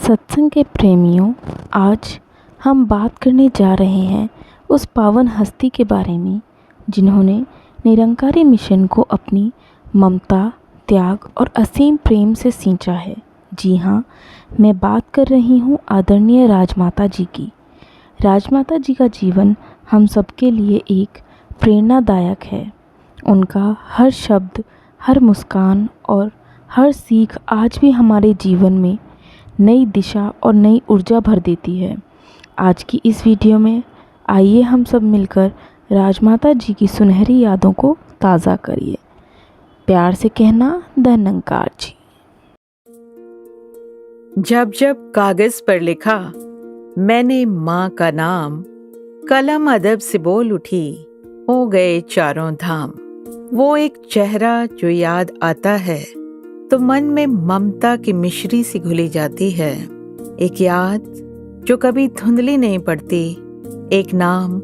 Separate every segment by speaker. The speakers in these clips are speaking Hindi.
Speaker 1: सत्संग के प्रेमियों, आज हम बात करने जा रहे हैं उस पावन हस्ती के बारे में जिन्होंने निरंकारी मिशन को अपनी ममता, त्याग और असीम प्रेम से सींचा है। जी हाँ, मैं बात कर रही हूँ आदरणीय राजमाता जी की। राजमाता जी का जीवन हम सबके लिए एक प्रेरणादायक है। उनका हर शब्द, हर मुस्कान और हर सीख आज भी हमारे जीवन में नई दिशा और नई ऊर्जा भर देती है। आज की इस वीडियो में आइए हम सब मिलकर राजमाता जी की सुनहरी यादों को ताज़ा करिए। प्यार से कहना, धन्यंकार जी।
Speaker 2: जब जब कागज पर लिखा मैंने माँ का नाम, कलम अदब से बोल उठी, हो गए चारों धाम। वो एक चेहरा जो याद आता है तो मन में ममता की मिश्री सी घुली जाती है। एक याद जो कभी धुंधली नहीं पड़ती, एक नाम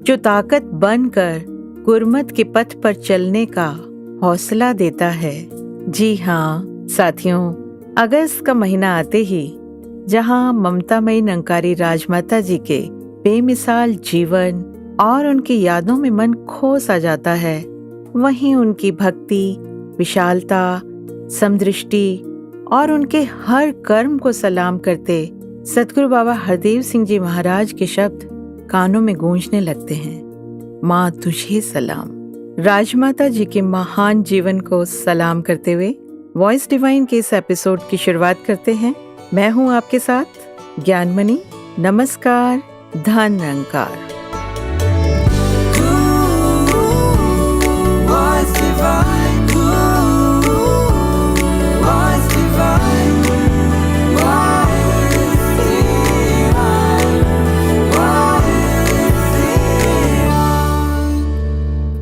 Speaker 2: जो ताकत बनकर गुरमत के पथ पर चलने का हौसला देता है। जी हाँ साथियों, अगस्त का महीना आते ही जहाँ ममतामयी निरंकारी राजमाता जी के बेमिसाल जीवन और उनकी यादों में मन खो सा जाता है, वहीं उनकी भक्ति, विशालता, समदृष्टि और उनके हर कर्म को सलाम करते सतगुरु बाबा हरदेव सिंह जी महाराज के शब्द कानों में गूंजने लगते हैं। माँ तुझे सलाम। राजमाता जी के महान जीवन को सलाम करते हुए वॉइस डिवाइन के इस एपिसोड की शुरुआत करते हैं। मैं हूँ आपके साथ ज्ञानमणि। नमस्कार, धन निरंकार।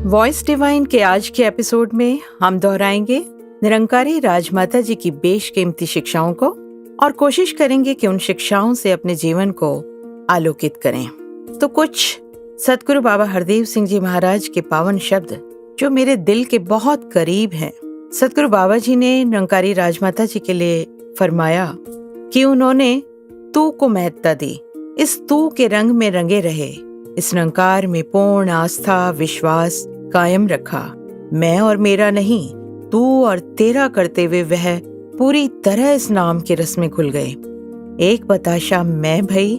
Speaker 2: वॉइस डिवाइन के आज के एपिसोड में हम दोहराएंगे निरंकारी राजमाता जी की बेशकीमती शिक्षाओं को और कोशिश करेंगे कि उन शिक्षाओं से अपने जीवन को आलोकित करें। तो कुछ सतगुरु बाबा हरदेव सिंह जी महाराज के पावन शब्द जो मेरे दिल के बहुत करीब हैं। सतगुरु बाबा जी ने निरंकारी राजमाता जी के लिए फरमाया कि उन्होंने तू को महत्ता दी, इस तू के रंग में रंगे रहे, इस निरंकार में पूर्ण आस्था विश्वास कायम रखा। मैं और मेरा नहीं, तू और तेरा करते हुए वह पूरी तरह इस नाम के रस में घुल गए। एक बताशा मैं भई,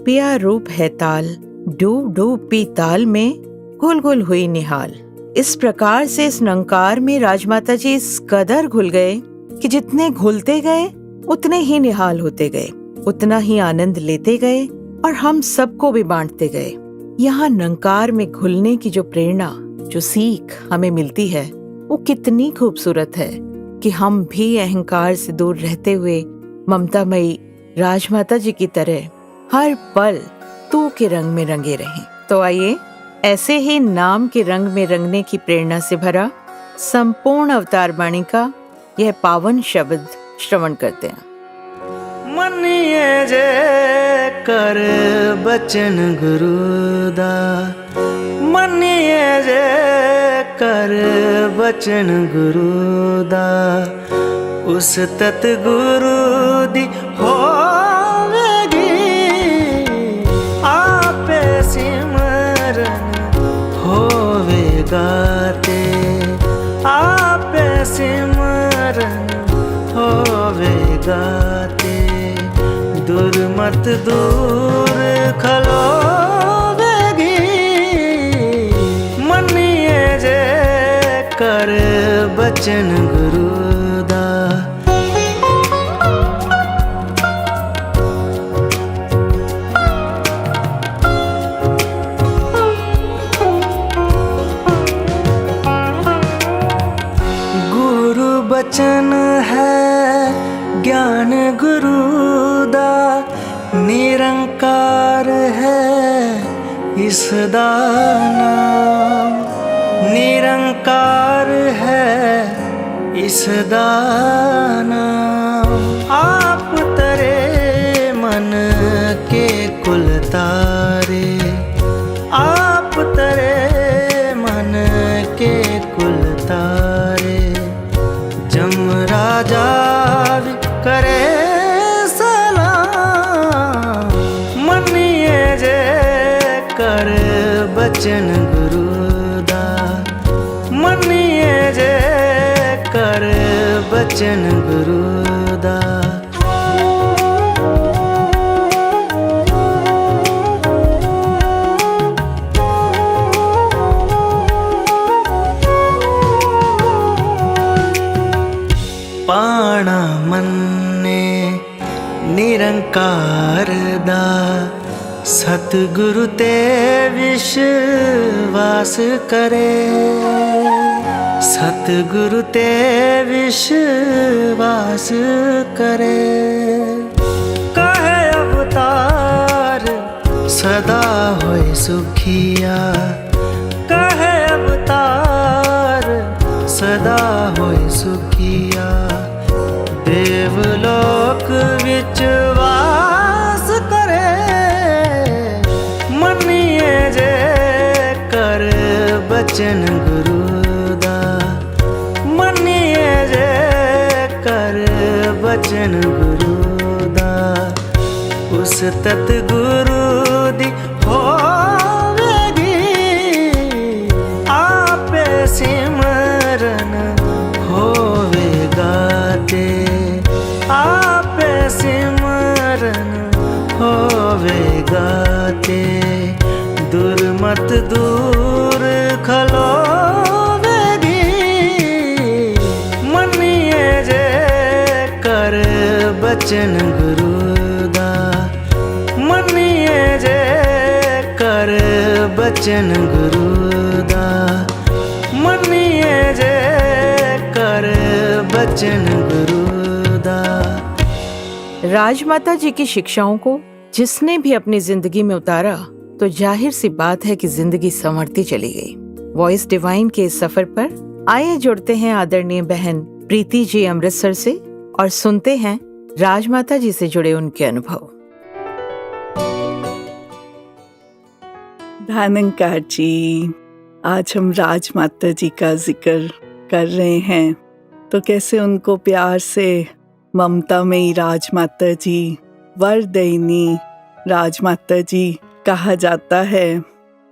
Speaker 2: पिया रूप है ताल, डूब डूब पी ताल में घुल घुल हुई निहाल। इस प्रकार से इस निरंकार में राजमाता जी इस कदर घुल गए कि जितने घुलते गए उतने ही निहाल होते गए, उतना ही आनंद लेते गए और हम सबको भी बांटते गए। यहाँ निरंकार में घुलने की जो प्रेरणा, जो सीख हमें मिलती है वो कितनी खूबसूरत है कि हम भी अहंकार से दूर रहते हुए ममतामयी राजमाता जी की तरह हर पल तू के रंग में रंगे रहें। तो आइए ऐसे ही नाम के रंग में रंगने की प्रेरणा से भरा संपूर्ण अवतार वाणी का यह पावन शब्द श्रवण करते हैं।
Speaker 3: मनिए जे कर बचन गुरुदा, मनिए जे कर बचन गुरुदा, उस तत गुरु दी होवेगी, आपे सिमरन होवेगा ते, आपे सिमरन होवेगा ते, दुर्मत दूर खलोवेगी, मनिए जे कर बचन गुरुदा। गुरु बचन है ज्ञान गुरुदा, निरंकार है इसदा नाम, निरंकार है इसदा नाम। आप तरे मन के कुल तारे, आप तरे मन के कुल तारे, जम राजा करे सलाम, बचन गुरु दा मन्निए जे कर बचन गुरु दा। पाणा मन्ने निरंकार दा सतगुरु ते विश्वास करे, सतगुरु ते विश्वास करे। कहे अवतार सदा होए सुखिया, कहे अवतार सदा होए सुखिया। देवलोक विच वास करे, मन्निए जे कर बचन गुरु दा, मन्निए जे कर बचन गुरु दा। उस तत गुरु दी होवेगी आपे सिमरन होवेगा ते, आपे सिमरन होवेगा ते। दुर्मत दूर खलोवेगी, मन्निए जे कर बचन गुरु दा, मन्निए जे कर बचन गुरु दा, मन्निए जे कर बचन गुरु दा।
Speaker 2: राजमाता जी की शिक्षाओं को जिसने भी अपनी जिंदगी में उतारा तो जाहिर सी बात है कि जिंदगी संवरती चली गई। वॉइस डिवाइन के इस सफर पर आइए जुड़ते हैं आदरणीय बहन प्रीति जी अमृतसर से और सुनते हैं राजमाता जी से जुड़े उनके अनुभव।
Speaker 4: धन्यकार जी, आज हम राजमाता जी का जिक्र कर रहे हैं तो कैसे उनको प्यार से ममतामयी राजमाता जी, वरदायिनी राजमाता जी कहा जाता है,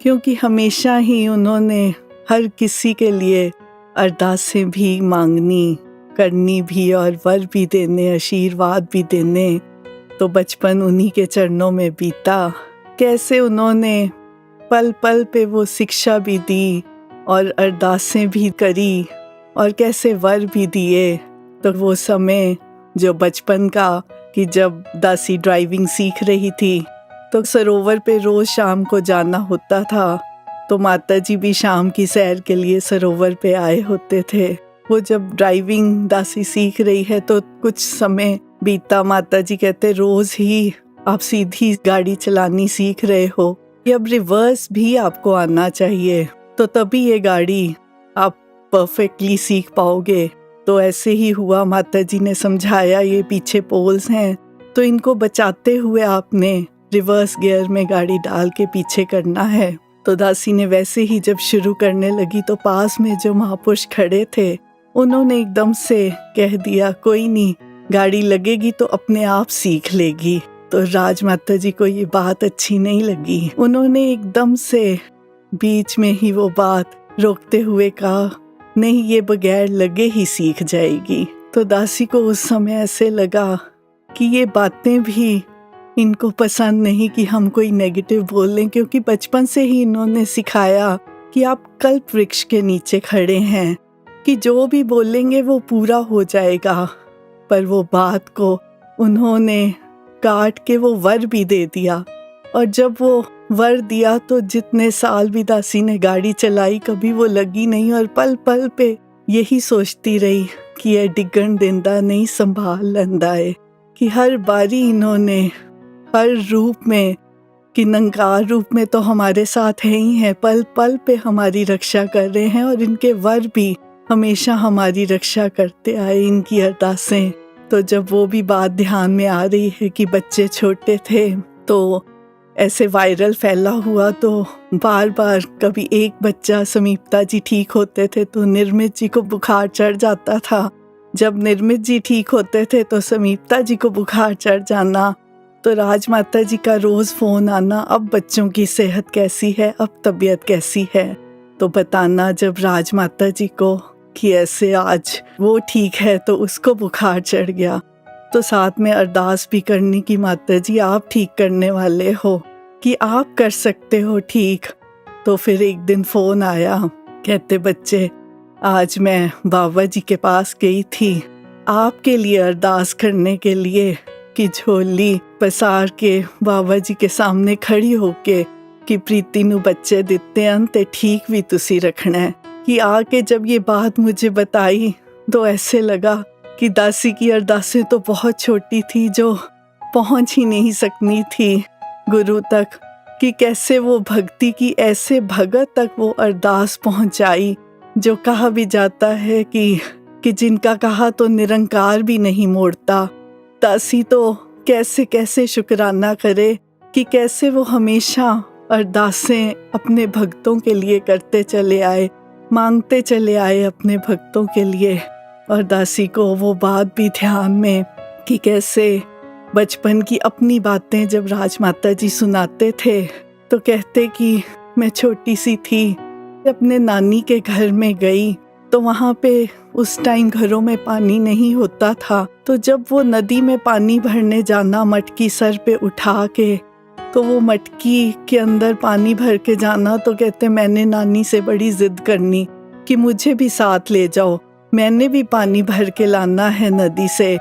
Speaker 4: क्योंकि हमेशा ही उन्होंने हर किसी के लिए अरदासें भी मांगनी, करनी भी और वर भी देने, आशीर्वाद भी देने। तो बचपन उन्हीं के चरणों में बीता। कैसे उन्होंने पल पल पे वो शिक्षा भी दी और अरदासें भी करी और कैसे वर भी दिए। तो वो समय जो बचपन का, कि जब दासी ड्राइविंग सीख रही थी तो सरोवर पे रोज शाम को जाना होता था, तो माता जी भी शाम की सैर के लिए सरोवर पे आए होते थे। वो जब ड्राइविंग दासी सीख रही है तो कुछ समय बीता, माता जी कहते रोज ही आप सीधी गाड़ी चलानी सीख रहे हो, ये अब रिवर्स भी आपको आना चाहिए, तो तभी ये गाड़ी आप परफेक्टली सीख पाओगे। तो ऐसे ही हुआ, माता जी ने समझाया ये पीछे पोल्स हैं तो इनको बचाते हुए आपने रिवर्स गियर में गाड़ी डाल के पीछे करना है। तो दासी ने वैसे ही जब शुरू करने लगी तो पास में जो महापुरुष खड़े थे उन्होंने एकदम से कह दिया, कोई नहीं, गाड़ी लगेगी तो अपने आप सीख लेगी। तो राजमाता जी को ये बात अच्छी नहीं लगी। उन्होंने एकदम से बीच में ही वो बात रोकते हुए कहा, नहीं, ये बगैर लगे ही सीख जाएगी। तो दासी को उस समय ऐसे लगा कि ये बातें भी इनको पसंद नहीं कि हम कोई नेगेटिव बोल लें, क्योंकि बचपन से ही इन्होंने सिखाया कि आप कल्प वृक्ष के नीचे खड़े हैं, कि जो भी बोलेंगे वो पूरा हो जाएगा। पर वो बात को उन्होंने काट के वो वर भी दे दिया, और जब वो वर दिया तो जितने साल भी दासी ने गाड़ी चलाई कभी वो लगी नहीं, और पल पल पे यही सोचती रही कि ये डिगन देंदा नहीं संभाल लंदा है। कि हर बारी इन्होंने हर रूप में, कि निरंकार रूप में तो हमारे साथ है ही है, पल पल पे हमारी रक्षा कर रहे हैं, और इनके वर भी हमेशा हमारी रक्षा करते आए, इनकी अरदासें। तो जब वो भी बात ध्यान में आ रही है कि बच्चे छोटे थे तो ऐसे वायरल फैला हुआ, तो बार बार कभी एक बच्चा, समीपता जी ठीक होते थे तो निर्मित जी को बुखार चढ़ जाता था, जब निर्मित जी ठीक होते थे तो समीपता जी को बुखार चढ़ जाना। तो राजमाता जी का रोज़ फ़ोन आना, अब बच्चों की सेहत कैसी है, अब तबीयत कैसी है, तो बताना जब राजमाता जी को कि ऐसे आज वो ठीक है तो उसको बुखार चढ़ गया, तो साथ में अरदास भी करनी कि माता जी आप ठीक करने वाले हो, कि आप कर सकते हो ठीक। तो फिर एक दिन फ़ोन आया, कहते बच्चे आज मैं बाबा जी के पास गई थी आपके लिए अरदास करने के लिए, कि झोली पसार के बाबा जी के सामने खड़ी होके कि प्रीति नू बच्चे दिते हैं ते ठीक भी तुसी रखना है। कि आके जब ये बात मुझे बताई तो ऐसे लगा कि दासी की अरदासें तो बहुत छोटी थी जो पहुंच ही नहीं सकनी थी गुरु तक, कि कैसे वो भक्ति की ऐसे भगत तक वो अरदास पहुंचाई। जो कहा भी जाता है कि जिनका कहा तो निरंकार भी नहीं मोड़ता। दासी तो कैसे कैसे शुक्राना करे कि कैसे वो हमेशा अरदासें अपने भक्तों के लिए करते चले आए, मांगते चले आए अपने भक्तों के लिए। और दासी को वो बात भी ध्यान में कि कैसे बचपन की अपनी बातें जब राजमाता जी सुनाते थे तो कहते कि मैं छोटी सी थी, अपने नानी के घर में गई तो वहाँ पे उस टाइम घरों में पानी नहीं होता था, तो जब वो नदी में पानी भरने जाना मटकी सर पे उठा के, तो वो मटकी के अंदर पानी भर के जाना, तो कहते मैंने नानी से बड़ी जिद करनी कि मुझे भी साथ ले जाओ, मैंने भी पानी भर के लाना है नदी से।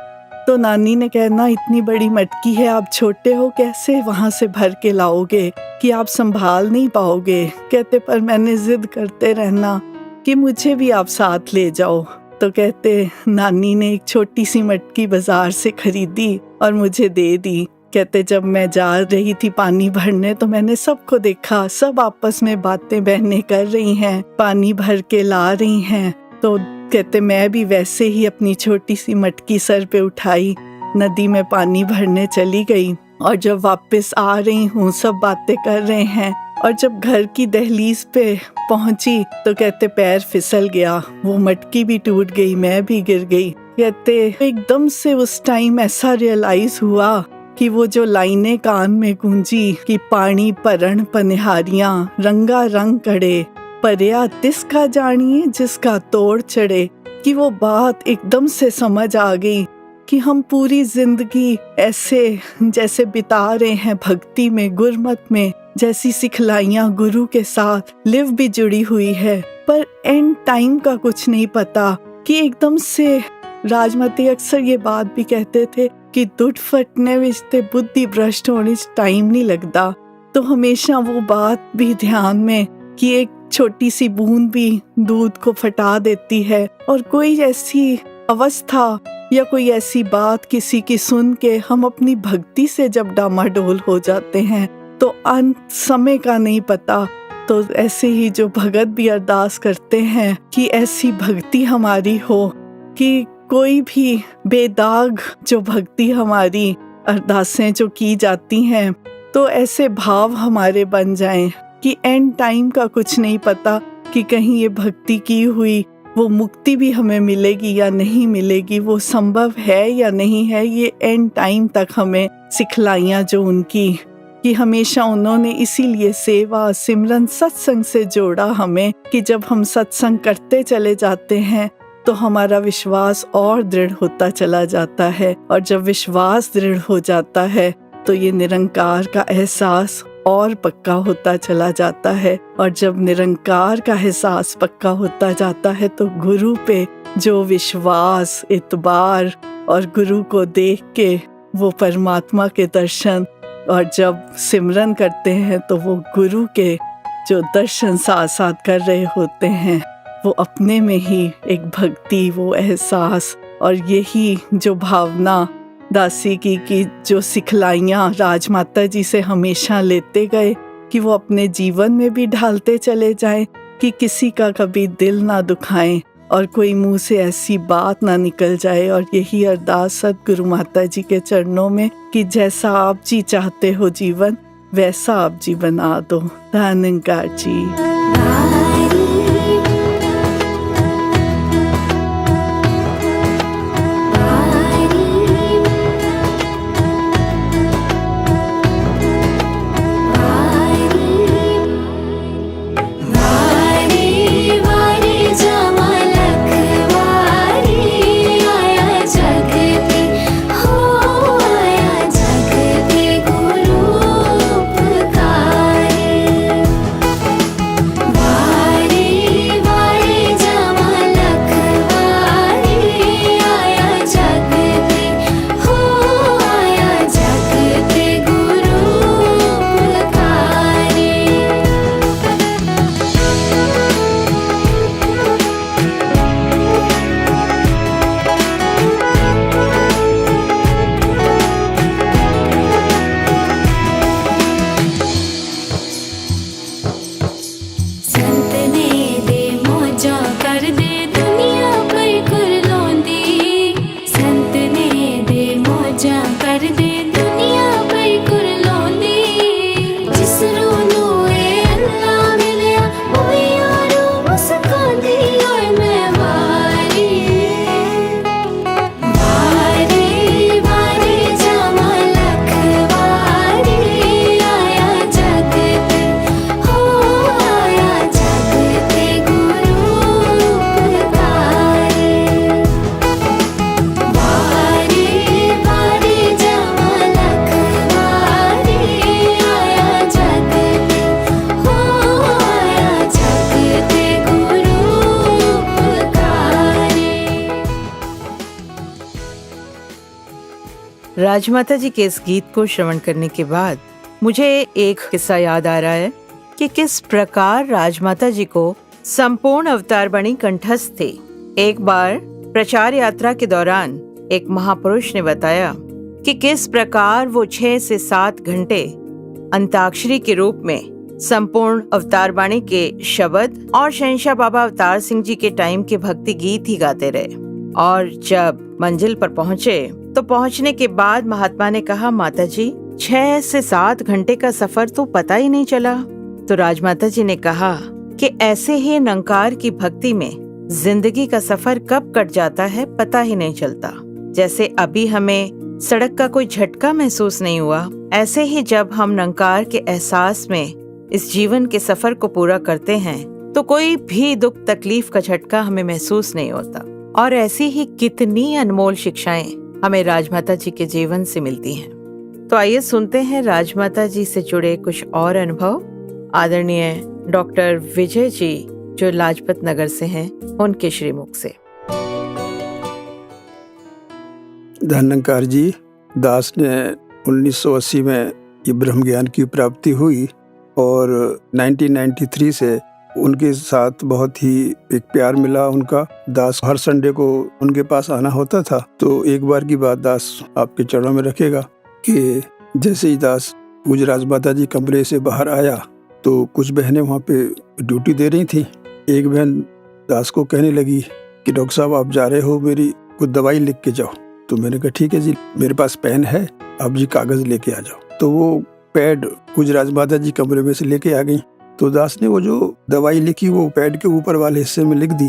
Speaker 4: तो नानी ने कहना इतनी बड़ी मटकी है, आप छोटे हो कैसे वहाँ से भर के लाओगे, कि आप संभाल नहीं पाओगे। कहते पर मैंने जिद करते रहना कि मुझे भी आप साथ ले जाओ। तो कहते नानी ने एक छोटी सी मटकी बाजार से खरीदी और मुझे दे दी। कहते जब मैं जा रही थी पानी भरने तो मैंने सबको देखा, सब आपस में बातें बहनें कर रही हैं, पानी भर के ला रही हैं। तो कहते मैं भी वैसे ही अपनी छोटी सी मटकी सर पे उठाई, नदी में पानी भरने चली गई। और जब वापस आ रही हूँ सब बातें कर रहे हैं, और जब घर की दहलीज पे पहुंची तो कहते पैर फिसल गया, वो मटकी भी टूट गई, मैं भी गिर गई। कहते एकदम से उस टाइम ऐसा रियलाइज हुआ कि वो जो लाइनें कान में गूंजी कि पानी भरण पनिहारियां रंगा रंग कड़े, परया तिसका जानिए जिसका तोड़ चढ़े, कि वो बात एकदम से समझ आ गई कि हम पूरी जिंदगी ऐसे जैसे बिता रहे हैं भक्ति में, गुरमत में, जैसी सिखलाइयाँ गुरु के साथ लिव भी जुड़ी हुई है, पर एंड टाइम का कुछ नहीं पता। कि एकदम से राजमाता अक्सर ये बात भी कहते थे कि दुट फटने विच ते बुद्धि भ्रष्ट होने टाइम नहीं लगता। तो हमेशा वो बात भी ध्यान में कि एक छोटी सी बूंद भी दूध को फटा देती है, और कोई ऐसी अवस्था या कोई ऐसी बात किसी की सुन के हम अपनी भक्ति से जब डामाडोल हो जाते हैं तो अंत समय का नहीं पता। तो ऐसे ही जो भगत भी अरदास करते हैं कि ऐसी भक्ति हमारी हो कि कोई भी बेदाग जो भक्ति हमारी अरदासें जो की जाती हैं तो ऐसे भाव हमारे बन जाएं कि एंड टाइम का कुछ नहीं पता कि कहीं ये भक्ति की हुई वो मुक्ति भी हमें मिलेगी या नहीं मिलेगी, वो संभव है या नहीं है। ये एंड टाइम तक हमें सिखलाइयाँ जो उनकी कि हमेशा उन्होंने इसीलिए सेवा सिमरन सत्संग से जोड़ा हमें कि जब हम सत्संग करते चले जाते हैं तो हमारा विश्वास और दृढ़ होता चला जाता है, और जब विश्वास दृढ़ हो जाता है तो ये निरंकार का एहसास और पक्का होता चला जाता है, और जब निरंकार का एहसास पक्का होता जाता है तो गुरु पे जो विश्वास, इतबार और गुरु को देख के वो परमात्मा के दर्शन, और जब सिमरन करते हैं तो वो गुरु के जो दर्शन साथ साथ कर रहे होते हैं, वो अपने में ही एक भक्ति, वो एहसास और यही जो भावना दासी की जो सिखलाइयाँ राजमाता जी से हमेशा लेते गए कि वो अपने जीवन में भी ढालते चले जाएं कि किसी का कभी दिल ना दुखाएं और कोई मुंह से ऐसी बात ना निकल जाए। और यही अरदास सद्गुरु माता जी के चरणों में कि जैसा आप जी चाहते हो जीवन वैसा आप जी बना दो। धन्यकार जी।
Speaker 2: राजमाता जी के इस गीत को श्रवण करने के बाद मुझे एक किस्सा याद आ रहा है कि किस प्रकार राजमाता जी को संपूर्ण अवतार बणी कंठस्थ थे। एक बार प्रचार यात्रा के दौरान एक महापुरुष ने बताया कि किस प्रकार वो 6 से 7 घंटे अंताक्षरी के रूप में संपूर्ण अवतार बाणी के शब्द और शहंशाह बाबा अवतार सिंह जी के टाइम के भक्ति गीत ही गाते रहे। और जब मंजिल पर पहुँचे तो पहुँचने के बाद महात्मा ने कहा, माता जी 6 से 7 घंटे का सफर तो पता ही नहीं चला। तो राजमाता जी ने कहा कि ऐसे ही निरंकार की भक्ति में जिंदगी का सफर कब कट जाता है पता ही नहीं चलता। जैसे अभी हमें सड़क का कोई झटका महसूस नहीं हुआ, ऐसे ही जब हम निरंकार के एहसास में इस जीवन के सफर को पूरा करते हैं तो कोई भी दुख तकलीफ का झटका हमें महसूस नहीं होता। और ऐसी ही कितनी अनमोल शिक्षाएं हमें राजमाता जी के जीवन से मिलती हैं। तो आइए सुनते हैं राजमाता जी से जुड़े कुछ और अनुभव आदरणीय डॉक्टर विजय जी जो लाजपत नगर से हैं, उनके श्रीमुख से।
Speaker 5: धन्यकार जी, दास ने 1980 में ये ब्रह्म ज्ञान की प्राप्ति हुई और 1993 से उनके साथ बहुत ही एक प्यार मिला उनका। दास हर संडे को उनके पास आना होता था। तो एक बार की बात दास आपके चरणों में रखेगा कि जैसे ही दास पूज्य राजमाता जी कमरे से बाहर आया तो कुछ बहनें वहाँ पे ड्यूटी दे रही थी। एक बहन दास को कहने लगी कि डॉक्टर साहब आप जा रहे हो, मेरी कुछ दवाई लिख के जाओ। तो मैंने कहा ठीक है जी, मेरे पास पेन है, आप जी कागज लेके आ जाओ। तो वो पैड पूज्य राजमाता जी कमरे में से लेके आ गई। तो दास ने वो जो दवाई लिखी वो पैड के ऊपर वाले हिस्से में लिख दी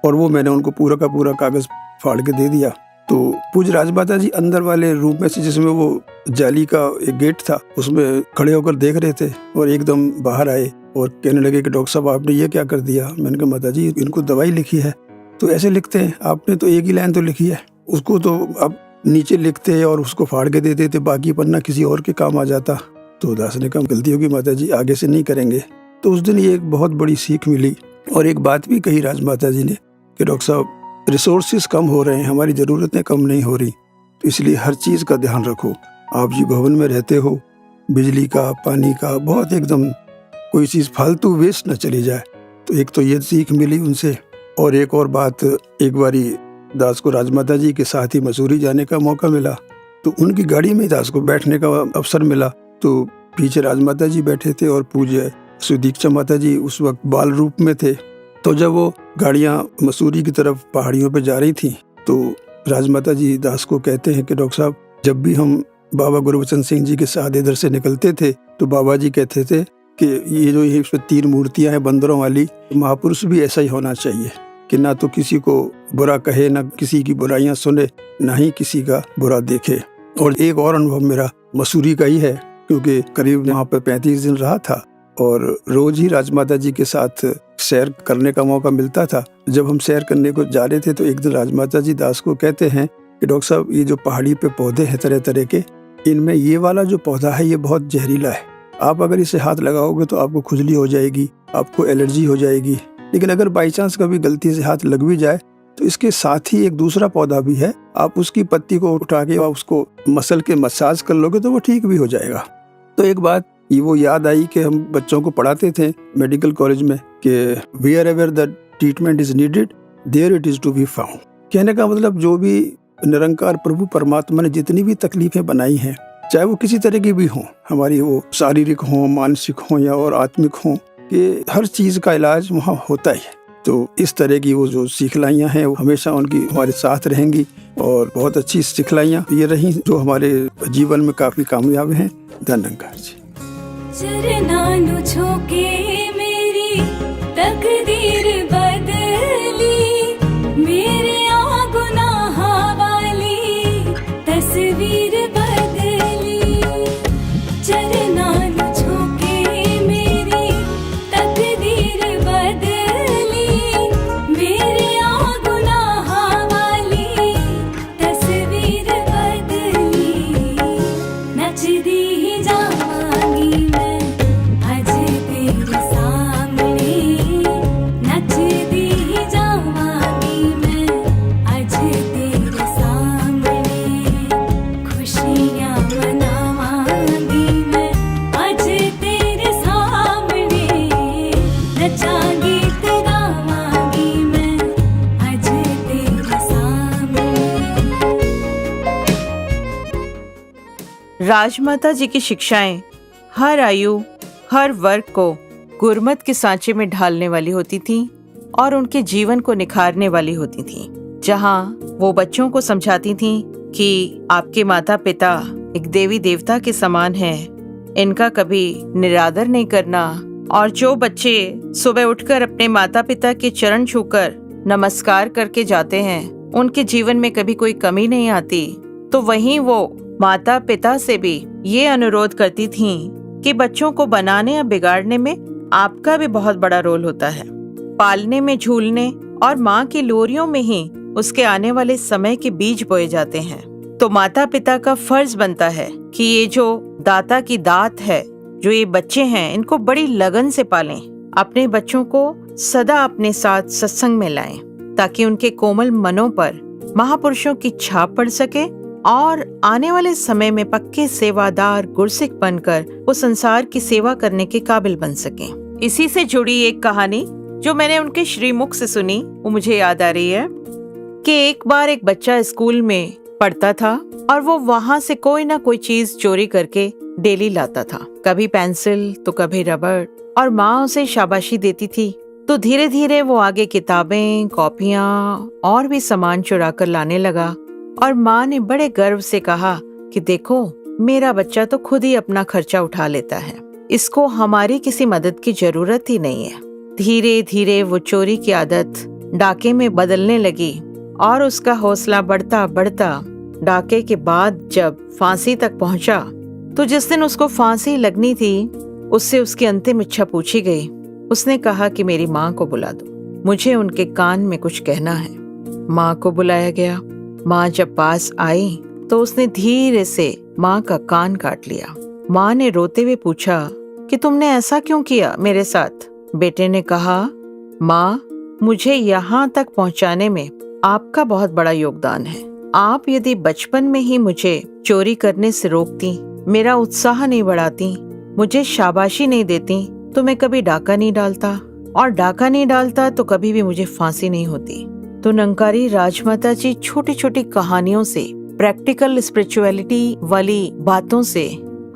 Speaker 5: और वो मैंने उनको पूरा का पूरा कागज फाड़ के दे दिया। तो पूज्य राजमाता जी अंदर वाले रूम में से, जिसमें वो जाली का एक गेट था, उसमें खड़े होकर देख रहे थे और एकदम बाहर आए और कहने लगे कि डॉक्टर साहब आपने ये क्या कर दिया। मैंने कहा माता जी इनको दवाई लिखी है तो ऐसे लिखते हैं, आपने तो एक ही लाइन तो लिखी है, उसको तो अब नीचे लिखते और उसको फाड़ के दे देते, बाकी पन्ना किसी और के काम आ जाता। तो दास ने कहा गलती होगी माता जी, आगे से नहीं करेंगे। तो उस दिन ये एक बहुत बड़ी सीख मिली और एक बात भी कही राजमाता जी ने कि डॉक्टर साहब रिसोर्सेज कम हो रहे हैं, हमारी ज़रूरतें कम नहीं हो रही, तो इसलिए हर चीज़ का ध्यान रखो। आप जी भवन में रहते हो, बिजली का पानी का बहुत एकदम कोई चीज़ फालतू वेस्ट न चली जाए। तो एक तो ये सीख मिली उनसे। और एक और बात, एक बारी दास को राजमाता जी के साथ ही मसूरी जाने का मौका मिला तो उनकी गाड़ी में दास को बैठने का अवसर मिला। तो पीछे राजमाता जी बैठे थे और पूज्य सुदीक्षा माता जी उस वक्त बाल रूप में थे। तो जब वो गाड़ियाँ मसूरी की तरफ पहाड़ियों पे जा रही थी तो राजमाता जी दास को कहते हैं कि डॉक्टर साहब जब भी हम बाबा गुरबचन सिंह जी के साथ इधर से निकलते थे तो बाबा जी कहते थे कि ये जो ये 3 मूर्तियाँ हैं बंदरों वाली, महापुरुष भी ऐसा ही होना चाहिए कि ना तो किसी को बुरा कहे, ना किसी की बुराइयां सुने, ना ही किसी का बुरा देखे। और एक और अनुभव मेरा मसूरी का ही है, क्योंकि करीब वहाँ पर 35 दिन रहा था और रोज ही राजमाता जी के साथ सैर करने का मौका मिलता था। जब हम सैर करने को जा रहे थे तो एक दिन राजमाता जी दास को कहते हैं कि डॉक्टर साहब ये जो पहाड़ी पे पौधे हैं तरह तरह के, इनमें ये वाला जो पौधा है ये बहुत जहरीला है, आप अगर इसे हाथ लगाओगे तो आपको खुजली हो जाएगी, आपको एलर्जी हो जाएगी। लेकिन अगर बाई चांस कभी गलती से हाथ लग भी जाए तो इसके साथ ही एक दूसरा पौधा भी है, आप उसकी पत्ती को उठा के उसको मसल के मसाज कर लोगे तो वो ठीक भी हो जाएगा। तो एक बात ये वो याद आई कि हम बच्चों को पढ़ाते थे मेडिकल कॉलेज में कि wherever the treatment is needed there it is to be found. कहने का मतलब जो भी निरंकार प्रभु परमात्मा ने जितनी भी तकलीफें बनाई हैं, चाहे वो किसी तरह की भी हों, हमारी वो शारीरिक हों, मानसिक हों या और आत्मिक हों, कि हर चीज़ का इलाज वहाँ होता ही है। तो इस तरह की वो जो सिखलाइयाँ हैं वो हमेशा उनकी हमारे साथ रहेंगी और बहुत अच्छी सिखलाइयाँ ये रही जो हमारे जीवन में काफ़ी कामयाब हैं। धन्यवाद जी।
Speaker 6: चरनानु झोंके मेरी तकदीर बदली, मेरे गुनाह वाली तस्वीर बदली। चरनानु झोंके मेरी तकदीर बदली, मेरे गुनाह वाली तस्वीर बदली। नचदी जावांगी मैं आज तेरे सामने,
Speaker 2: राजमाता जी की शिक्षाएं हर आयु, हर वर्ग को गुरमत के सांचे में ढालने वाली होती थीं और उनके जीवन को निखारने वाली होती थीं। जहां वो बच्चों को समझाती थीं कि आपके माता पिता एक देवी देवता के समान हैं, इनका कभी निरादर नहीं करना, और जो बच्चे सुबह उठकर अपने माता पिता के चरण छूकर नमस्कार करके जाते हैं उनके जीवन में कभी कोई कमी नहीं आती। तो वहीं वो माता पिता से भी ये अनुरोध करती थीं कि बच्चों को बनाने या बिगाड़ने में आपका भी बहुत बड़ा रोल होता है। पालने में झूलने और माँ की लोरियों में ही उसके आने वाले समय के बीज बोए जाते हैं। तो माता पिता का फर्ज बनता है कि ये जो दाता की दात है, जो ये बच्चे हैं, इनको बड़ी लगन से पालें, अपने बच्चों को सदा अपने साथ सत्संग में लाएं, ताकि उनके कोमल मनों पर महापुरुषों की छाप पड़ सके और आने वाले समय में पक्के सेवादार गुरसिख बनकर वो संसार की सेवा करने के काबिल बन सके। इसी से जुड़ी एक कहानी जो मैंने उनके श्रीमुख से सुनी, वो मुझे याद आ रही है कि एक बार एक बच्चा स्कूल में पढ़ता था और वो वहाँ से कोई ना कोई चीज चोरी करके डेली लाता था, कभी पेंसिल तो कभी रबड़, और माँ उसे शाबाशी देती थी। तो धीरे धीरे वो आगे किताबें, कॉपियाँ और भी सामान चुरा कर लाने लगा और माँ ने बड़े गर्व से कहा कि देखो, मेरा बच्चा तो खुद ही अपना खर्चा उठा लेता है, इसको हमारी किसी मदद की जरूरत ही नहीं है। धीरे धीरे वो चोरी की आदत डाके में बदलने लगी और उसका हौसला बढ़ता बढ़ता डाके के बाद जब फांसी तक पहुंचा, तो जिस दिन उसको फांसी लगनी थी उससे उसकी अंतिम इच्छा पूछी गई। उसने कहा कि मेरी माँ को बुला दो, मुझे उनके कान में कुछ कहना है। माँ को बुलाया गया। माँ जब पास आई तो उसने धीरे से माँ का कान काट लिया। माँ ने रोते हुए पूछा कि तुमने ऐसा क्यों किया मेरे साथ? बेटे ने कहा, माँ, मुझे यहाँ तक पहुँचाने में आपका बहुत बड़ा योगदान है। आप यदि बचपन में ही मुझे चोरी करने से रोकती, मेरा उत्साह नहीं बढ़ाती, मुझे शाबाशी नहीं देती, तो मैं कभी डाका नहीं डालता, और डाका नहीं डालता तो कभी भी मुझे फांसी नहीं होती। तो निरंकारी राजमाता जी छोटी छोटी कहानियों से, प्रैक्टिकल स्पिरिचुअलिटी वाली बातों से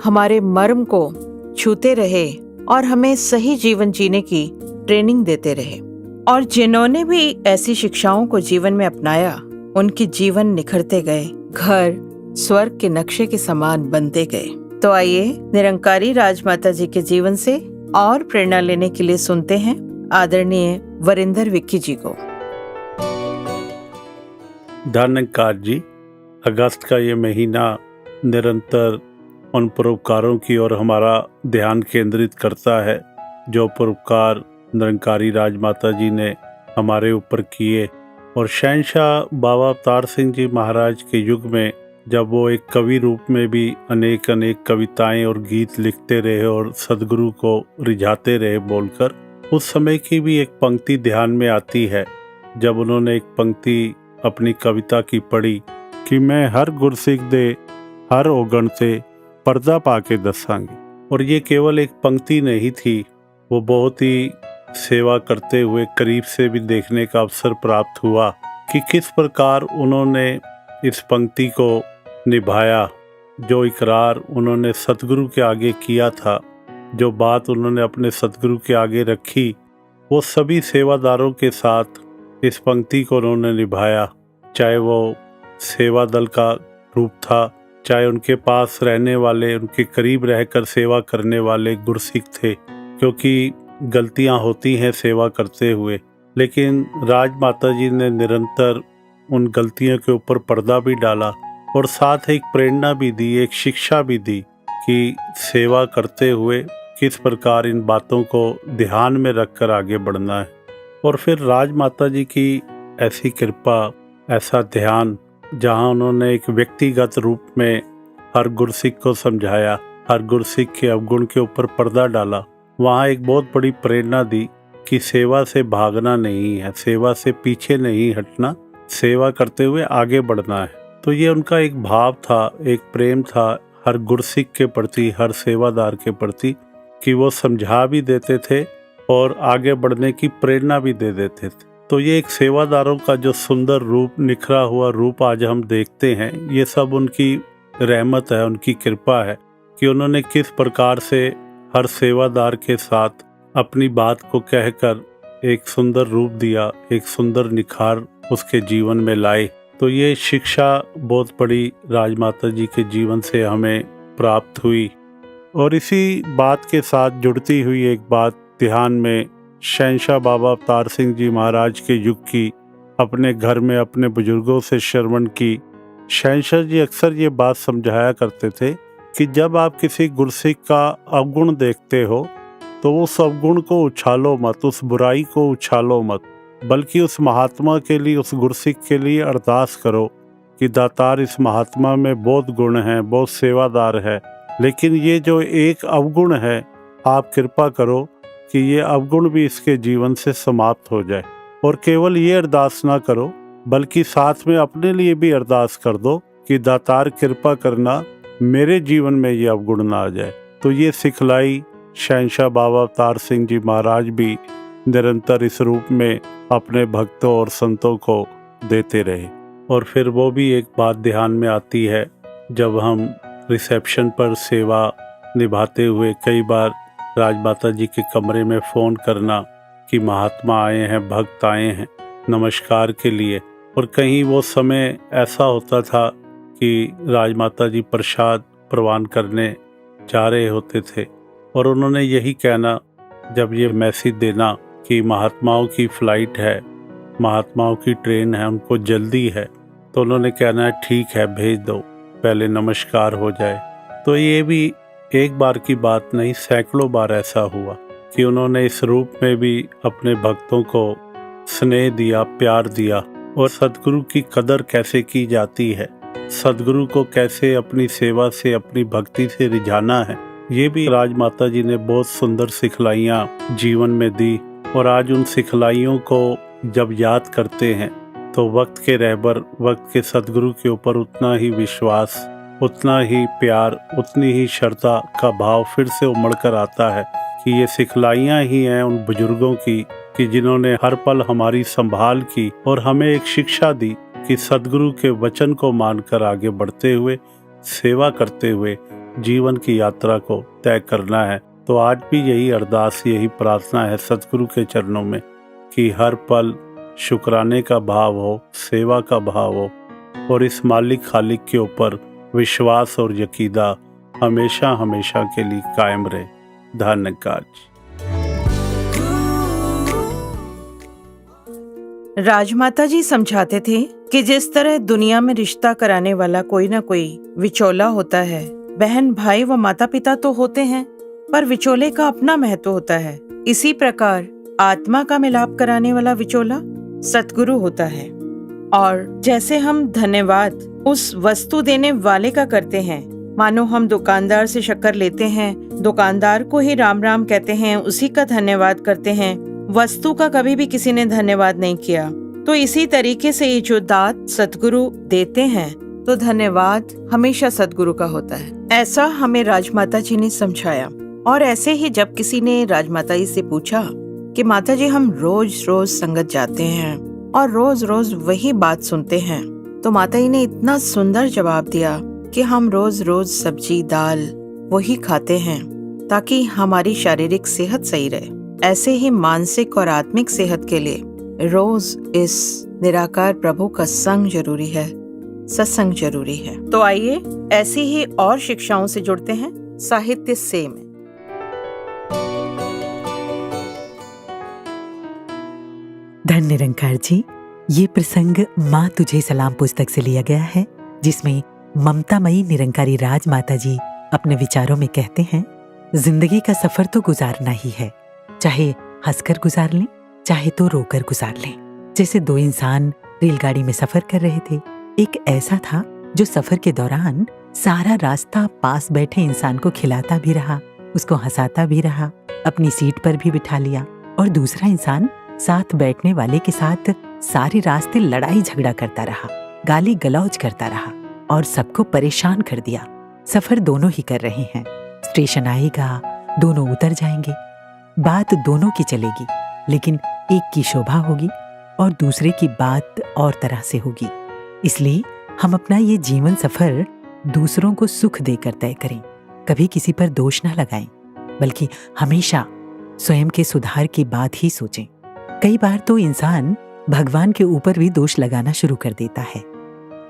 Speaker 2: हमारे मर्म को छूते रहे और हमें सही जीवन जीने की ट्रेनिंग देते रहे। और जिन्होंने भी ऐसी शिक्षाओं को जीवन में अपनाया, उनके जीवन निखरते गए, घर स्वर्ग के नक्शे के समान बनते गए। तो आइए निरंकारी राजमाता जी के जीवन से और प्रेरणा लेने के लिए सुनते हैं आदरणीय वरिंदर विक्की जी को।
Speaker 7: धन्यकार जी, अगस्त का ये महीना निरंतर उन परोपकारों की ओर हमारा ध्यान केंद्रित करता है जो परोपकार निरंकारी राजमाता जी ने हमारे ऊपर किए। और शहंशाह बाबा अवतार सिंह जी महाराज के युग में जब वो एक कवि रूप में भी अनेक अनेक कविताएं और गीत लिखते रहे और सदगुरु को रिझाते रहे बोलकर, उस समय की भी एक पंक्ति ध्यान में आती है जब उन्होंने एक पंक्ति अपनी कविता की पढ़ी कि मैं हर गुरसिख दे हर ओगण से पर्दा पाके दसांगी। और ये केवल एक पंक्ति नहीं थी, वो बहुत ही सेवा करते हुए करीब से भी देखने का अवसर प्राप्त हुआ कि किस प्रकार उन्होंने इस पंक्ति को निभाया। जो इकरार उन्होंने सतगुरु के आगे किया था, जो बात उन्होंने अपने सतगुरु के आगे रखी, वो सभी सेवादारों के साथ इस पंक्ति को उन्होंने निभाया। चाहे वो सेवा दल का रूप था, चाहे उनके पास रहने वाले, उनके करीब रहकर सेवा करने वाले गुरसिख थे, क्योंकि गलतियां होती हैं सेवा करते हुए, लेकिन राजमाता जी ने निरंतर उन गलतियों के ऊपर पर्दा भी डाला और साथ एक प्रेरणा भी दी, एक शिक्षा भी दी कि सेवा करते हुए किस प्रकार इन बातों को ध्यान में रखकर आगे बढ़ना है। और फिर राजमाता जी की ऐसी कृपा, ऐसा ध्यान, जहां उन्होंने एक व्यक्तिगत रूप में हर गुरसिख को समझाया, हर गुरसिख के अवगुण के ऊपर पर्दा डाला, वहाँ एक बहुत बड़ी प्रेरणा दी कि सेवा से भागना नहीं है, सेवा से पीछे नहीं हटना, सेवा करते हुए आगे बढ़ना है। तो ये उनका एक भाव था, एक प्रेम था हर गुरसिख के प्रति, हर सेवादार के प्रति, कि वो समझा भी देते थे और आगे बढ़ने की प्रेरणा भी दे देते थे। तो ये एक सेवादारों का जो सुंदर रूप, निखरा हुआ रूप आज हम देखते हैं, ये सब उनकी रहमत है, उनकी कृपा है कि उन्होंने किस प्रकार से हर सेवादार के साथ अपनी बात को कहकर एक सुंदर रूप दिया, एक सुंदर निखार उसके जीवन में लाए। तो ये शिक्षा बहुत बड़ी राजमाता जी के जीवन से हमें प्राप्त हुई। और इसी बात के साथ जुड़ती हुई एक बात ध्यान में शहंशाह बाबा अवतार सिंह जी महाराज के युग की अपने घर में अपने बुजुर्गों से श्रवण की। शहंशाह जी अक्सर ये बात समझाया करते थे कि जब आप किसी गुरसिख का अवगुण देखते हो तो उस अवगुण को उछालो मत, उस बुराई को उछालो मत, बल्कि उस महात्मा के लिए, उस गुरसिख के लिए अरदास करो कि दातार इस महात्मा में बहुत गुण हैं, बहुत सेवादार है, लेकिन ये जो एक अवगुण है आप कृपा करो कि ये अवगुण भी इसके जीवन से समाप्त हो जाए। और केवल ये अरदास ना करो बल्कि साथ में अपने लिए भी अरदास कर दो कि दातार कृपा करना मेरे जीवन में ये अवगुण ना आ जाए। तो ये सिखलाई शहंशाह बाबा अवतार सिंह जी महाराज भी निरंतर इस रूप में अपने भक्तों और संतों को देते रहे। और फिर वो भी एक बात ध्यान में आती है, जब हम रिसेप्शन पर सेवा निभाते हुए कई बार राजमाता जी के कमरे में फ़ोन करना कि महात्मा आए हैं, भक्त आए हैं नमस्कार के लिए। और कहीं वो समय ऐसा होता था कि राजमाता जी प्रसाद प्रवान करने जा रहे होते थे और उन्होंने यही कहना, जब ये मैसेज देना कि महात्माओं की फ़्लाइट है, महात्माओं की ट्रेन है, उनको जल्दी है, तो उन्होंने कहना है ठीक है भेज दो, पहले नमस्कार हो जाए। तो ये भी एक बार की बात नहीं, सैकड़ों बार ऐसा हुआ कि उन्होंने इस रूप में भी अपने भक्तों को स्नेह दिया, प्यार दिया। और सद्गुरु की कदर कैसे की जाती है, सद्गुरु को कैसे अपनी सेवा से, अपनी भक्ति से रिझाना है, ये भी राजमाता जी ने बहुत सुंदर सिखलाइयाँ जीवन में दी। और आज उन सिखलाइयों को जब याद करते हैं तो वक्त के रहबर, वक्त के सद्गुरु के ऊपर उतना ही विश्वास, उतना ही प्यार, उतनी ही श्रद्धा का भाव फिर से उमड़ कर आता है कि ये सिखलाइयाँ ही हैं उन बुजुर्गों की कि जिन्होंने हर पल हमारी संभाल की और हमें एक शिक्षा दी कि सद्गुरु के वचन को मानकर आगे बढ़ते हुए, सेवा करते हुए जीवन की यात्रा को तय करना है। तो आज भी यही अरदास, यही प्रार्थना है सद्गुरु के चरणों में कि हर पल शुक्राने का भाव हो, सेवा का भाव हो और इस मालिक खालिक के ऊपर विश्वास और यकीदा हमेशा हमेशा के लिए कायम रहे। धन्यवाद।
Speaker 2: राजमाता जी समझाते थे कि जिस तरह दुनिया में रिश्ता कराने वाला कोई ना कोई विचोला होता है, बहन भाई व माता पिता तो होते हैं, पर विचोले का अपना महत्व होता है। इसी प्रकार आत्मा का मिलाप कराने वाला विचोला सतगुरु होता है। और जैसे हम धन्यवाद उस वस्तु देने वाले का करते हैं, मानो हम दुकानदार से शक्कर लेते हैं, दुकानदार को ही राम राम कहते हैं, उसी का धन्यवाद करते हैं, वस्तु का कभी भी किसी ने धन्यवाद नहीं किया। तो इसी तरीके से ये जो दात सतगुरु देते हैं तो धन्यवाद हमेशा सतगुरु का होता है। ऐसा हमें राजमाता जी ने समझाया। और ऐसे ही जब किसी ने राजमाता जी से पूछा कि माता जी हम रोज रोज संगत जाते हैं और रोज रोज वही बात सुनते हैं, तो माता जी ने इतना सुंदर जवाब दिया कि हम रोज रोज सब्जी दाल वही खाते हैं ताकि हमारी शारीरिक सेहत सही रहे। ऐसे ही मानसिक और आत्मिक सेहत के लिए रोज इस निराकार प्रभु का संग जरूरी है, सत्संग जरूरी है। तो आइए ऐसी ही और शिक्षाओं से जुड़ते हैं साहित्य से में।
Speaker 8: धन्य निरंकार जी, ये प्रसंग माँ तुझे सलाम पुस्तक से लिया गया है, जिसमें ममतामयी निरंकारी राजमाता जी अपने विचारों में कहते हैं, जिंदगी का सफर तो गुजारना ही है, चाहे हंसकर गुजार लें चाहे तो रोकर गुजार लें। जैसे दो इंसान रेलगाड़ी में सफर कर रहे थे, एक ऐसा था जो सफर के दौरान सारा रास्ता पास बैठे इंसान को खिलाता भी रहा, उसको हंसाता भी रहा, अपनी सीट पर भी बिठा लिया, और दूसरा इंसान साथ बैठने वाले के साथ सारे रास्ते लड़ाई झगड़ा करता रहा, गाली गलौज करता रहा और सबको परेशान कर दिया। सफर दोनों ही कर रहे हैं, स्टेशन आएगा, दोनों उतर जाएंगे, बात दोनों की चलेगी, लेकिन एक की शोभा होगी और दूसरे की बात और तरह से होगी। इसलिए हम अपना ये जीवन सफर दूसरों को सुख देकर तय करें। कभी किसी पर दोष न लगाएं, बल्कि हमेशा स्वयं के सुधार की बात ही सोचें। कई बार तो इंसान भगवान के ऊपर भी दोष लगाना शुरू कर देता है।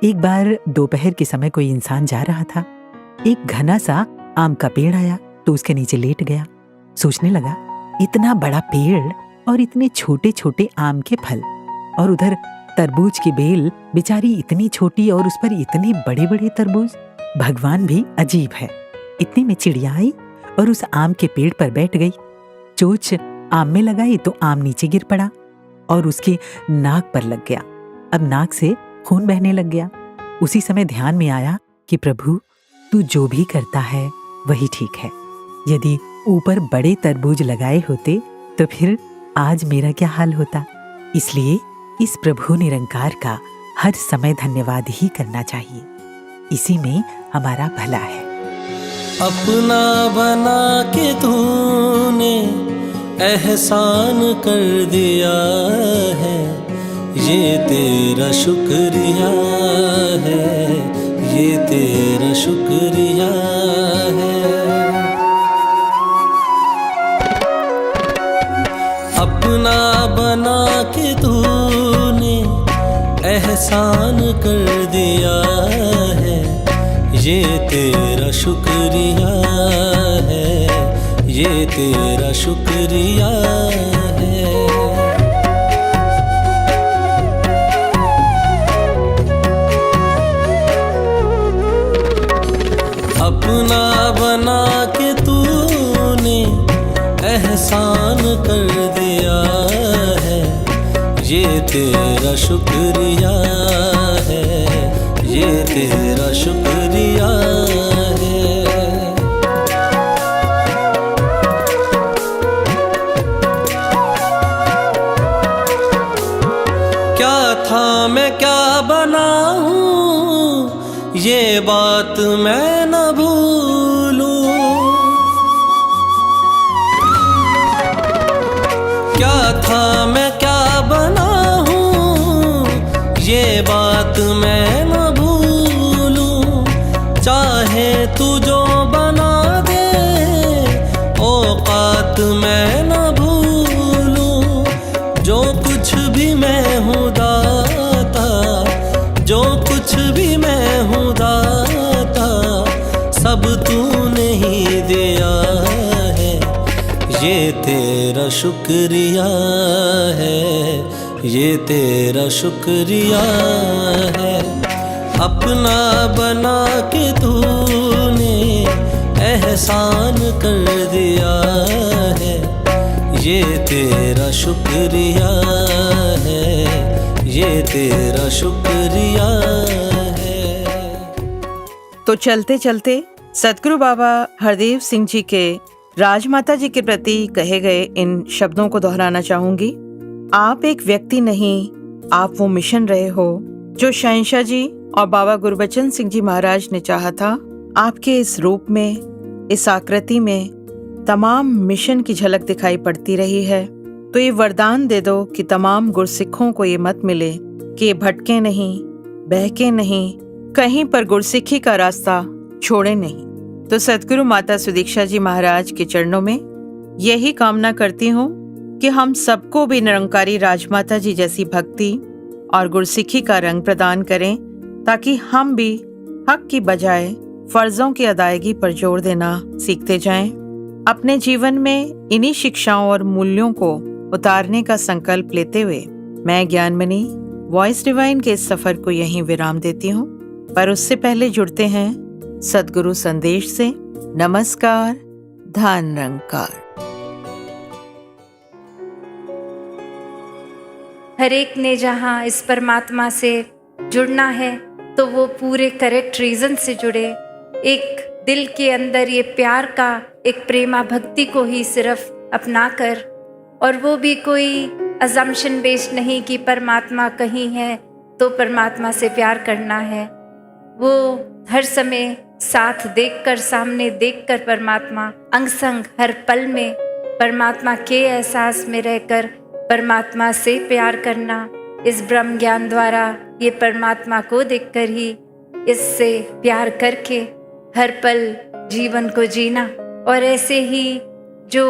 Speaker 8: एक बार दोपहर के समय कोई इंसान जा रहा था। एक घना सा आम का पेड़ आया तो उसके नीचे लेट गया। सोचने लगा, इतना बड़ा पेड़ और इतने छोटे छोटे आम के फल, और उधर तरबूज की बेल बेचारी इतनी छोटी और उस पर इतने बड़े बड़े तरबूज। भगवान भी अजीब है। इतने में चिड़िया आई और उस आम के पेड़ पर बैठ गई। चोंच आम में लगाई तो आम नीचे गिर पड़ा और उसके नाक पर लग गया। अब नाक से खून बहने लग गया। उसी समय ध्यान में आया कि प्रभु, तू जो भी करता है वही ठीक है। यदि ऊपर बड़े तरबूज लगाए होते तो फिर आज मेरा क्या हाल होता। इसलिए इस प्रभु निरंकार का हर समय धन्यवाद ही करना चाहिए। इसी में हमारा भला है।
Speaker 3: अपना बना के तूने एहसान कर दिया है, ये तेरा शुक्रिया है, ये तेरा शुक्रिया है। अपना बना के तूने एहसान कर दिया है, ये तेरा शुक्रिया है, ये तेरा शुक्रिया है। अपना बना के तूने एहसान कर दिया है, ये तेरा शुक्रिया है, ये तेरा शुक्रिया है। क्या था मैं क्या बना हूँ, ये बात मैं न भूलूं। क्या था मैं क्या बना हूँ, ये बात मैं न भूलूं। चाहे तू जो बना दे, औकात मैं न भूलूं। जो कुछ भी मैं हूँ दाता, जो कुछ भी मैं हूँ दाता, सब तूने ही दिया है, ये तेरा शुक्रिया है, ये तेरा शुक्रिया है। अपना बना के तूने एहसान कर दिया है, ये तेरा शुक्रिया है, ये तेरा शुक्रिया है।
Speaker 2: तो चलते चलते सतगुरु बाबा हरदेव सिंह जी के राजमाता जी के प्रति कहे गए इन शब्दों को दोहराना चाहूंगी। आप एक व्यक्ति नहीं, आप वो मिशन रहे हो जो शहंशाह जी और बाबा गुरबचन सिंह जी महाराज ने चाहा था। आपके इस रूप में, इस आकृति में तमाम मिशन की झलक दिखाई पड़ती रही है। तो ये वरदान दे दो कि तमाम गुरसिखों को ये मत मिले कि ये भटके नहीं, बहके नहीं, कहीं पर गुरसिखी का रास्ता छोड़े नहीं। तो सतगुरु माता सुदीक्षा जी महाराज के चरणों में यही कामना करती हूँ कि हम सबको भी निरंकारी राजमाता जी जैसी भक्ति और गुरसिखी का रंग प्रदान करें, ताकि हम भी हक की बजाय फर्जों की अदायगी पर जोर देना सीखते जाएं। अपने जीवन में इन्हीं शिक्षाओं और मूल्यों को उतारने का संकल्प लेते हुए मैं ज्ञानमणि वॉइस डिवाइन के इस सफर को यहीं विराम देती हूँ। पर उससे पहले जुड़ते हैं सद्गुरु संदेश से। नमस्कार, धन निरंकार।
Speaker 9: हर एक ने जहाँ इस परमात्मा से जुड़ना है तो वो पूरे करेक्ट रीजन से जुड़े। एक दिल के अंदर ये प्यार का एक प्रेमा भक्ति को ही सिर्फ अपना कर, और वो भी कोई अजम्पशन बेस्ड नहीं कि परमात्मा कहीं है तो परमात्मा से प्यार करना है। वो हर समय साथ देखकर, सामने देखकर परमात्मा अंग संग हर पल में परमात्मा के एहसास में रहकर परमात्मा से प्यार करना। इस ब्रह्म ज्ञान द्वारा ये परमात्मा को देखकर ही इससे प्यार करके हर पल जीवन को जीना। और ऐसे ही जो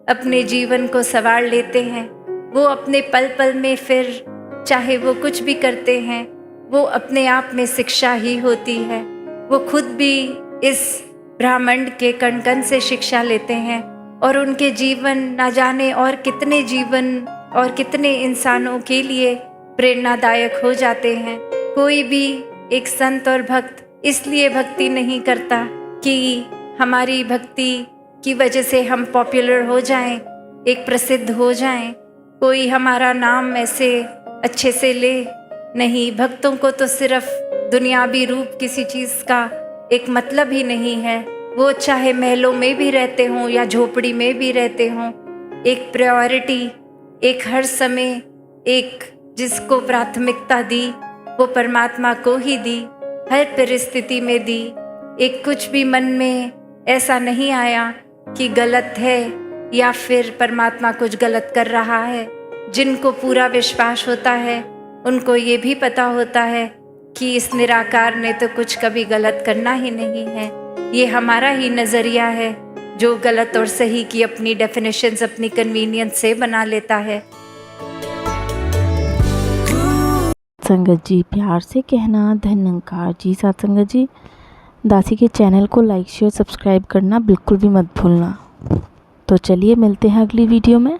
Speaker 9: अपने जीवन को संवार लेते हैं वो अपने पल पल में फिर चाहे वो कुछ भी करते हैं वो अपने आप में शिक्षा ही होती है। वो खुद भी इस ब्रह्मांड के कण कण से शिक्षा लेते हैं और उनके जीवन ना जाने और कितने जीवन और कितने इंसानों के लिए प्रेरणादायक हो जाते हैं। कोई भी एक संत और भक्त इसलिए भक्ति नहीं करता कि हमारी भक्ति की वजह से हम पॉपुलर हो जाएं, एक प्रसिद्ध हो जाएं, कोई हमारा नाम ऐसे अच्छे से ले। नहीं, भक्तों को तो सिर्फ दुनियावी रूप किसी चीज़ का एक मतलब ही नहीं है। वो चाहे महलों में भी रहते हों या झोपड़ी में भी रहते हों, एक प्रायोरिटी, एक हर समय एक जिसको प्राथमिकता दी वो परमात्मा को ही दी, हर परिस्थिति में दी। एक कुछ भी मन में ऐसा नहीं आया कि गलत है या फिर परमात्मा कुछ गलत कर रहा है। जिनको पूरा विश्वास होता है उनको ये भी पता होता है कि इस निराकार ने तो कुछ कभी गलत करना ही नहीं है। ये हमारा ही नज़रिया है जो गलत और सही की अपनी डेफिनेशंस अपनी कन्वीनियंस से बना लेता है।
Speaker 1: संगत जी, प्यार से कहना धन्यकार जी। साथ संगत जी, दासी के चैनल को लाइक शेयर सब्सक्राइब करना बिल्कुल भी मत भूलना। तो चलिए मिलते हैं अगली वीडियो में।